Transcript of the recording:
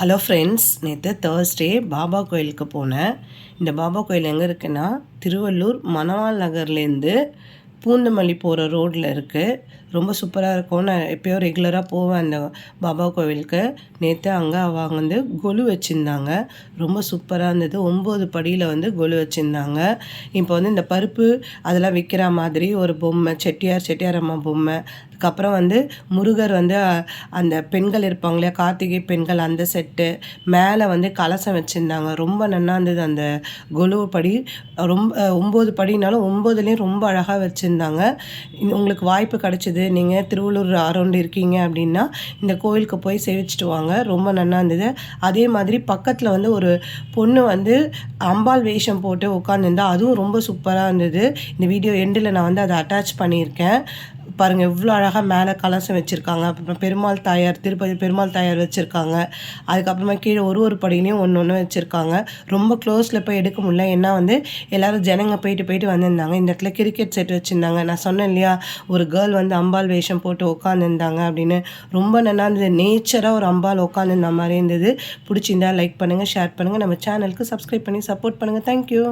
Hello friends, நேற்று Thursday Baba கோயிலுக்கு போனேன். இந்த பாபா கோயில் எங்கே இருக்குன்னா, திருவள்ளூர் மணவாள் நகர்லேருந்து பூந்தமல்லி போகிற ரோட்டில் இருக்குது. ரொம்ப சூப்பராக இருக்கும். நான் எப்போயோ ரெகுலராக போவேன் அந்த பாபா கோவிலுக்கு. நேற்று அங்கே அவங்க வந்து கொலு வச்சுருந்தாங்க. ரொம்ப சூப்பராக இருந்தது. 9 படியில் வந்து கொலு வச்சுருந்தாங்க. இப்போ வந்து இந்த பருப்பு அதெல்லாம் விற்கிற மாதிரி ஒரு பொம்மை, செட்டியார் அம்மா பொம்மை, அதுக்கப்புறம் வந்து முருகர் வந்து அந்த பெண்கள் இருப்பாங்க இல்லையா, கார்த்திகை பெண்கள், அந்த செட்டு, மேலே வந்து கலசம் வச்சுருந்தாங்க. ரொம்ப நல்லா இருந்தது அந்த கொலு படி. ரொம்ப 9 படினாலும் 9லேயும் ரொம்ப அழகாக வச்சுருந்தாங்க. உங்களுக்கு வாய்ப்பு கிடச்சிது, நீங்கள் திருவள்ளூர் அரௌண்ட் இருக்கீங்க அப்படின்னா இந்த கோயிலுக்கு போய் சேவிச்சிட்டு வாங்க. ரொம்ப நல்லா இருந்தது. அதே மாதிரி பக்கத்தில் வந்து ஒரு பொண்ணு வந்து அம்பாள் வேஷம் போட்டு உட்காந்துருந்தா, அதுவும் ரொம்ப சூப்பராக இருந்தது. இந்த வீடியோ எண்டில் நான் வந்து அதை அட்டாச் பண்ணியிருக்கேன். பாருங்கள் எவ்வளோ அழகாக மேலே கலசம் வச்சுருக்காங்க. அப்புறம் பெருமாள் தாயார், திருப்பதி பெருமாள் தாயார் வச்சுருக்காங்க. அதுக்கப்புறமா கீழே ஒரு படியிலையும் ஒன்று வச்சுருக்காங்க. ரொம்ப க்ளோஸில் போய் எடுக்க முடியல, ஏன்னா வந்து எல்லோரும் ஜனங்க போயிட்டு வந்திருந்தாங்க. இந்த இடத்துல கிரிக்கெட் செட் வச்சுருந்தாங்க. நான் சொன்னேன் இல்லையா, ஒரு கேர்ள் வந்து அம்பாள் வேஷம் போட்டு உட்காந்துருந்தாங்க அப்படின்னு. ரொம்ப நல்லா இருந்தது. நேச்சராக ஒரு அம்பாள் உட்காந்துருந்த மாதிரி இருந்தது. பிடிச்சிருந்தா லைக் பண்ணுங்கள், ஷேர் பண்ணுங்கள், நம்ம சேனலுக்கு சப்ஸ்கிரைப் பண்ணி சப்போர்ட் பண்ணுங்கள். தேங்க்யூ.